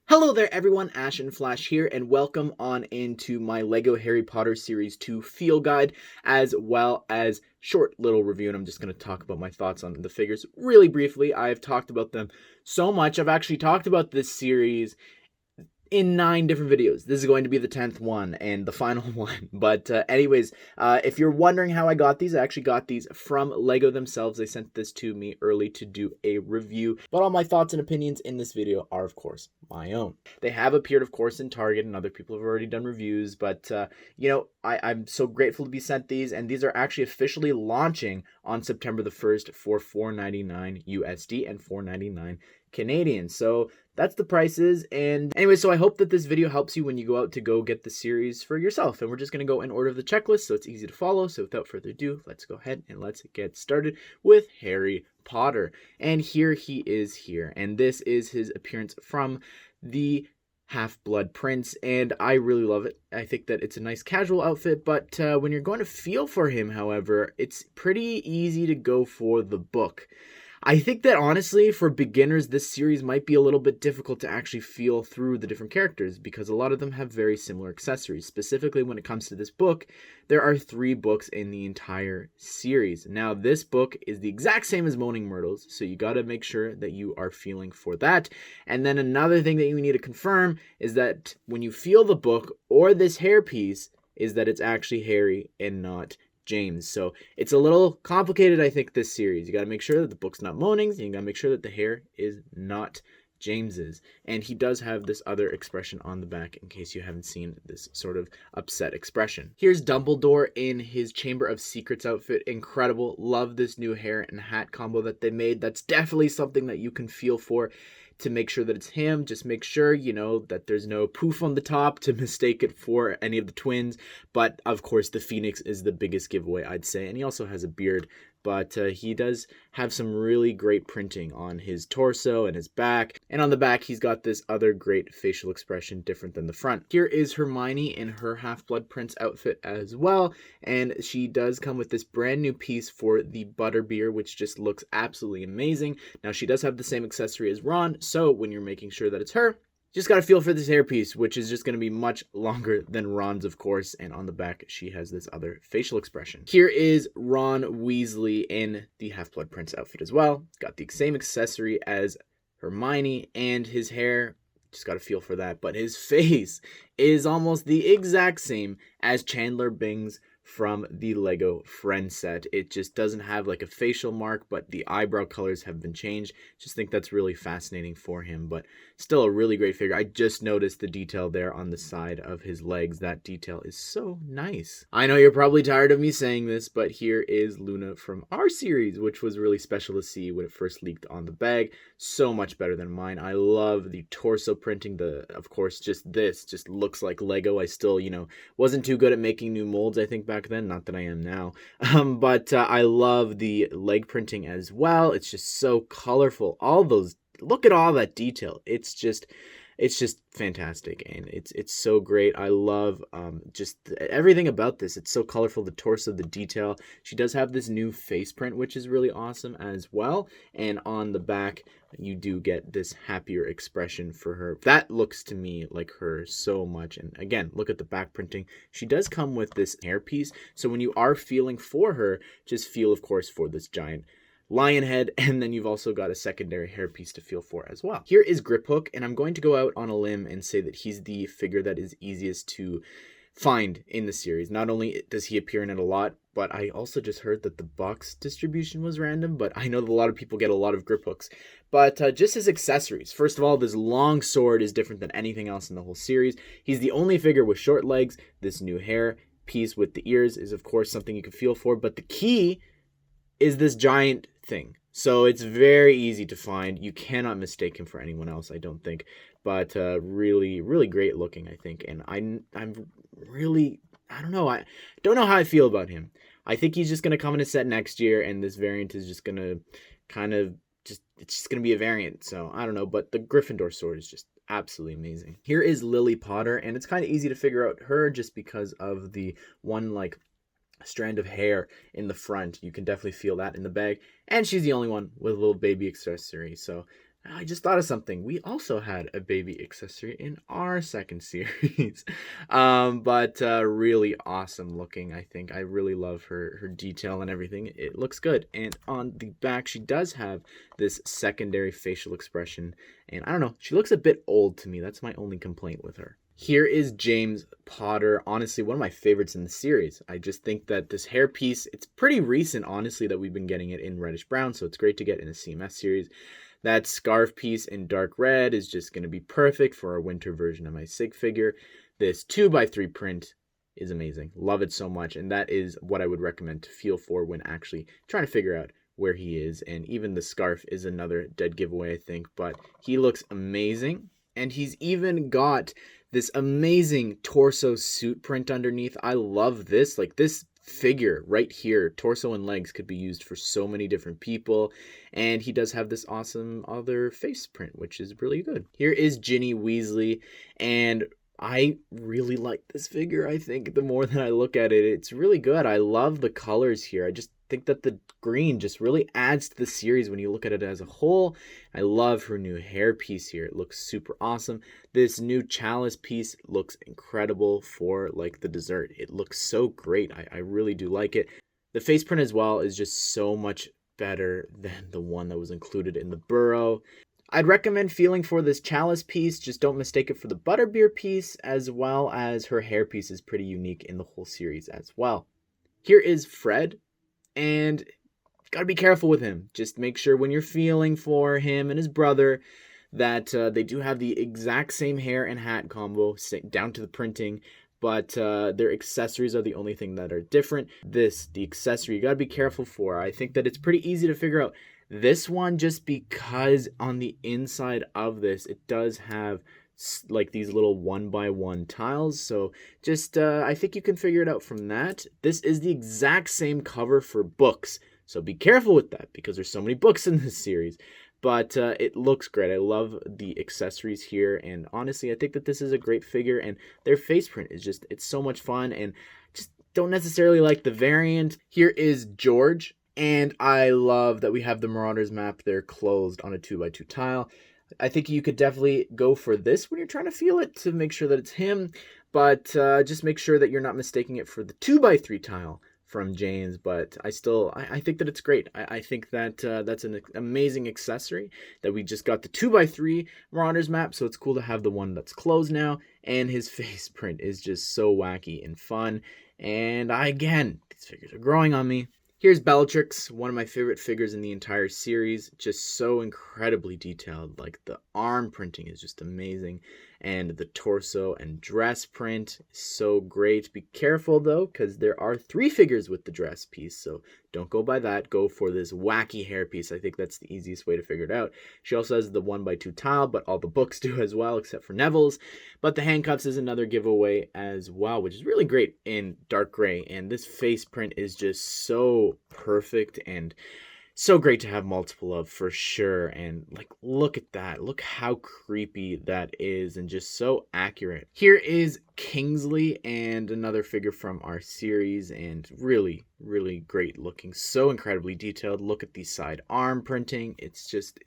Hello there everyone, Ashnflash here, and welcome on into my LEGO Harry Potter Series 2 field guide, as well as short little review, and I'm just going to talk about my thoughts on the figures really briefly. I've talked about them so much. I've actually talked about this series in 9 different videos. This is going to be the 10th one and the final one. But anyways, if you're wondering how I got these, I actually got these from LEGO themselves. They sent this to me early to do a review. But all my thoughts and opinions in this video are, of course, my own. They have appeared, of course, in Target, and other people have already done reviews. But, I'm so grateful to be sent these. And these are actually officially launching on September the 1st for $4.99 USD and $4.99 Canadian. So that's the prices. And anyway, so I hope that this video helps you when you go out to go get the series for yourself. And we're just going to go in order of the checklist so it's easy to follow. So without further ado, let's go ahead and let's get started with Harry Potter. And here he is here. And this is his appearance from the Half-Blood Prince, and I really love it. I think that it's a nice casual outfit, but when you're going to feel for him, however, it's pretty easy to go for the book. I think that honestly, for beginners, this series might be a little bit difficult to actually feel through the different characters because a lot of them have very similar accessories. Specifically, when it comes to this book, there are 3 books in the entire series. Now, this book is the exact same as Moaning Myrtle's, so you got to make sure that you are feeling for that. And then another thing that you need to confirm is that when you feel the book or this hairpiece, is that it's actually Harry and not James. So it's a little complicated, I think, this series. You got to make sure that the book's not Moaning's, and you got to make sure that the hair is not James's. And he does have this other expression on the back in case you haven't seen this sort of upset expression. Here's Dumbledore in his Chamber of Secrets outfit. Incredible. Love this new hair and hat combo that they made. That's definitely something that you can feel for to make sure that it's him. Just make sure, that there's no poof on the top to mistake it for any of the twins. But, of course, the Phoenix is the biggest giveaway, I'd say. And he also has a beard. But he does have some really great printing on his torso and his back. And on the back, he's got this other great facial expression different than the front. Here is Hermione in her Half-Blood Prince outfit as well. And she does come with this brand new piece for the butterbeer, which just looks absolutely amazing. Now, she does have the same accessory as Ron. So when you're making sure that it's her, just got to feel for this hairpiece, which is just going to be much longer than Ron's, of course. And on the back, she has this other facial expression. Here is Ron Weasley in the Half-Blood Prince outfit as well. Got the same accessory as Hermione, and his hair, just got to feel for that. But his face is almost the exact same as Chandler Bing's from the LEGO Friends set. It just doesn't have like a facial mark, but the eyebrow colors have been changed. Just think that's really fascinating for him, but still a really great figure. I just noticed the detail there on the side of his legs. That detail is so nice. I know you're probably tired of me saying this, but here is Luna from our series, which was really special to see when it first leaked on the bag. So much better than mine. I love the torso printing. Of course, this just looks like LEGO. I still, wasn't too good at making new molds, I think, back then. Not that I am now. But I love the leg printing as well. It's just so colorful. Look at all that detail. It's just fantastic, and it's so great. I love just everything about this. It's so colorful, the torso, the detail. She does have this new face print, which is really awesome as well. And on the back, you do get this happier expression for her. That looks to me like her so much. And again, look at the back printing. She does come with this hairpiece. So when you are feeling for her, just feel, of course, for this giant lion head, and then you've also got a secondary hairpiece to feel for as well. Here is Griphook, and I'm going to go out on a limb and say that he's the figure that is easiest to find in the series. Not only does he appear in it a lot, but I also just heard that the box distribution was random, but I know that a lot of people get a lot of Griphooks. But just his accessories. First of all, this long sword is different than anything else in the whole series. He's the only figure with short legs. This new hair piece with the ears is, of course, something you can feel for, but the key is this giant thing. So it's very easy to find. You cannot mistake him for anyone else, I don't think. But really, really great looking, I think. And I'm really, I don't know how I feel about him. I think he's just going to come in a set next year, and this variant is just going to it's just going to be a variant. So I don't know, but the Gryffindor sword is just absolutely amazing. Here is Lily Potter, and it's kind of easy to figure out her just because of the one strand of hair in the front. You can definitely feel that in the bag, and she's the only one with a little baby accessory, so I just thought of something. We also had a baby accessory in our second series. But really awesome looking, I think. I really love her detail and everything. It looks good. And on the back, she does have this secondary facial expression. And I don't know, she looks a bit old to me. That's my only complaint with her. Here is James Potter. Honestly, one of my favorites in the series. I just think that this hairpiece, it's pretty recent, honestly, that we've been getting it in reddish brown. So it's great to get in a CMS series. That scarf piece in dark red is just going to be perfect for our winter version of my Sig figure. This 2x3 print is amazing. Love it so much. And that is what I would recommend to feel for when actually trying to figure out where he is. And even the scarf is another dead giveaway, I think. But he looks amazing. And he's even got this amazing torso suit print underneath. I love this. Like, this figure right here, torso and legs, could be used for so many different people. And he does have this awesome other face print, which is really good. Here is Ginny Weasley, and I really like this figure. I think the more that I look at it, it's really good. I love the colors here. I just think that the green just really adds to the series when you look at it as a whole. I love her new hair piece here. It looks super awesome. This new chalice piece looks incredible for like the dessert. It looks so great. I really do like it. The face print as well is just so much better than the one that was included in the burrow. I'd recommend feeling for this chalice piece. Just don't mistake it for the butterbeer piece, as well as her hair piece is pretty unique in the whole series as well. Here is Fred, and gotta be careful with him. Just make sure when you're feeling for him and his brother that they do have the exact same hair and hat combo, down to the printing, but their accessories are the only thing that are different. The accessory, you gotta be careful for. I think that it's pretty easy to figure out. This one, just because on the inside of this, it does have like these little 1x1 tiles. So just, I think you can figure it out from that. This is the exact same cover for books. So be careful with that because there's so many books in this series. But it looks great. I love the accessories here. And honestly, I think that this is a great figure. And their face print is just, it's so much fun. And just don't necessarily like the variant. Here is George. And I love that we have the Marauders map. They're closed on a 2x2 tile. I think you could definitely go for this when you're trying to feel it to make sure that it's him. But just make sure that you're not mistaking it for the 2x3 tile from James. But I think that it's great. I think that that's an amazing accessory that we just got the 2x3 Marauders map. So it's cool to have the one that's closed now. And his face print is just so wacky and fun. And again, these figures are growing on me. Here's Bellatrix, one of my favorite figures in the entire series. Just so incredibly detailed. Like, the arm printing is just amazing. And the torso and dress print is so great. Be careful, though, because there are 3 figures with the dress piece. So don't go by that. Go for this wacky hair piece. I think that's the easiest way to figure it out. She also has the 1x2 tile, but all the books do as well, except for Neville's. But the handcuffs is another giveaway as well, which is really great in dark gray. And this face print is just so perfect and so great to have multiple of, for sure. And like, look at that. Look how creepy that is and just so accurate. Here is Kingsley, and another figure from our series, and really, really great looking. So incredibly detailed. Look at the side arm printing. It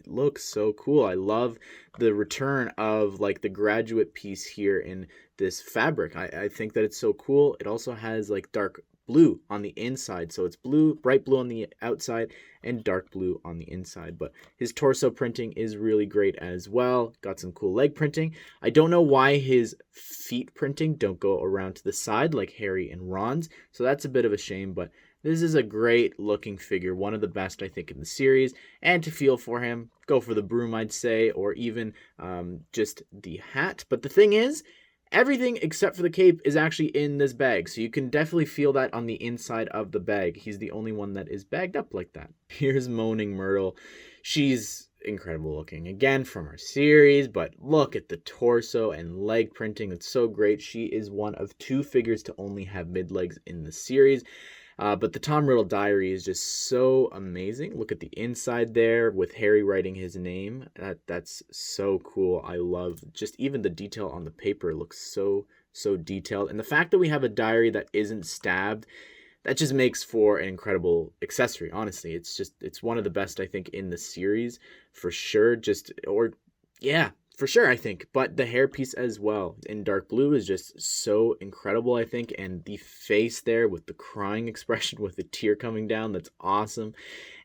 looks so cool. I love the return of like the graduate piece here in this fabric. I think that it's so cool. It also has like dark blue on the inside, so it's blue, bright blue on the outside and dark blue on the inside. But his torso printing is really great as well. Got some cool leg printing. I don't know why his feet printing don't go around to the side like Harry and Ron's, so that's a bit of a shame. But this is a great looking figure, one of the best I think in the series. And to feel for him, go for the broom, I'd say, or even just the hat. But the thing is, everything except for the cape is actually in this bag, so you can definitely feel that on the inside of the bag. He's the only one that is bagged up like that. Here's Moaning Myrtle. She's incredible looking, again from our series, but look at the torso and leg printing. It's so great. She is one of 2 figures to only have mid-legs in the series. But the Riddle Diary is just so amazing. Look at the inside there with Harry writing his name. That's so cool. I love just even the detail on the paper looks so detailed. And the fact that we have a diary that isn't stabbed, that just makes for an incredible accessory. Honestly, it's one of the best, I think, in the series for sure. Yeah, for sure, I think. But the hairpiece as well in dark blue is just so incredible, I think. And the face there with the crying expression with the tear coming down, that's awesome.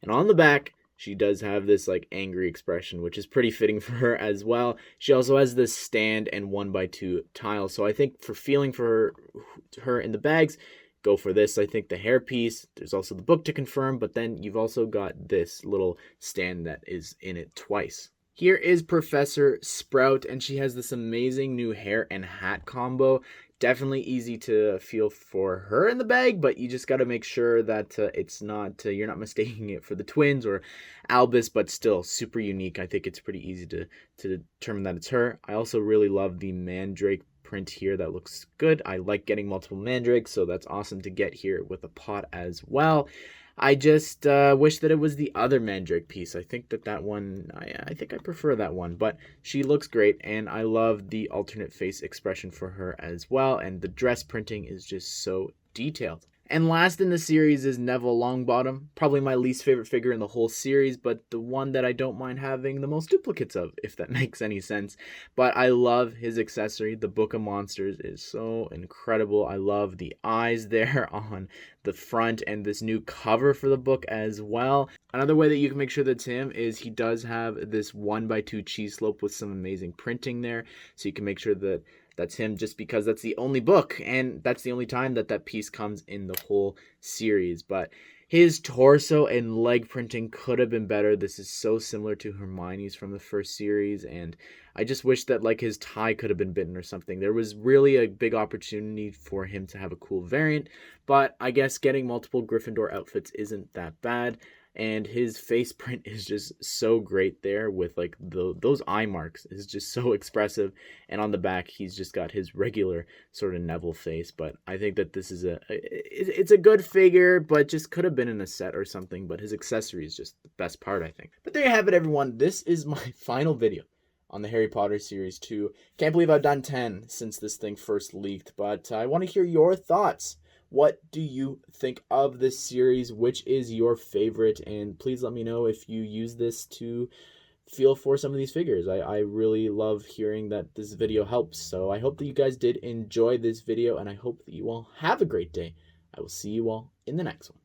And on the back, she does have this like angry expression, which is pretty fitting for her as well. She also has this stand and 1x2 tile. So I think for feeling for her in the bags, go for this. I think the hairpiece, there's also the book to confirm, but then you've also got this little stand that is in it twice. Here is Professor Sprout, and she has this amazing new hair and hat combo. Definitely easy to feel for her in the bag, but you just got to make sure that you're not mistaking it for the twins or Albus, but still super unique. I think it's pretty easy to determine that it's her. I also really love the Mandrake print here. That looks good. I like getting multiple Mandrakes, so that's awesome to get here with a pot as well. I just wish that it was the other Mandrake piece. I think that one, I think I prefer that one, but she looks great, and I love the alternate face expression for her as well, and the dress printing is just so detailed. And last in the series is Neville Longbottom, probably my least favorite figure in the whole series, but the one that I don't mind having the most duplicates of, if that makes any sense. But I love his accessory. The Book of Monsters is so incredible. I love the eyes there on the front and this new cover for the book as well. Another way that you can make sure that's him is he does have this 1x2 cheese slope with some amazing printing there, so you can make sure that that's him, just because that's the only book and that's the only time that piece comes in the whole series. But his torso and leg printing could have been better. This is so similar to Hermione's from the first series, and I just wish that like his tie could have been bitten or something. There was really a big opportunity for him to have a cool variant, but I guess getting multiple Gryffindor outfits isn't that bad. And his face print is just so great there with like those eye marks is just so expressive. And on the back, he's just got his regular sort of Neville face. But I think that this is it's a good figure, but just could have been in a set or something. But his accessory is just the best part, I think. But there you have it, everyone. This is my final video on the Harry Potter series 2. Can't believe I've done 10 since this thing first leaked, but I want to hear your thoughts. What do you think of this series? Which is your favorite? And please let me know if you use this to feel for some of these figures. I really love hearing that this video helps. So I hope that you guys did enjoy this video, and I hope that you all have a great day. I will see you all in the next one.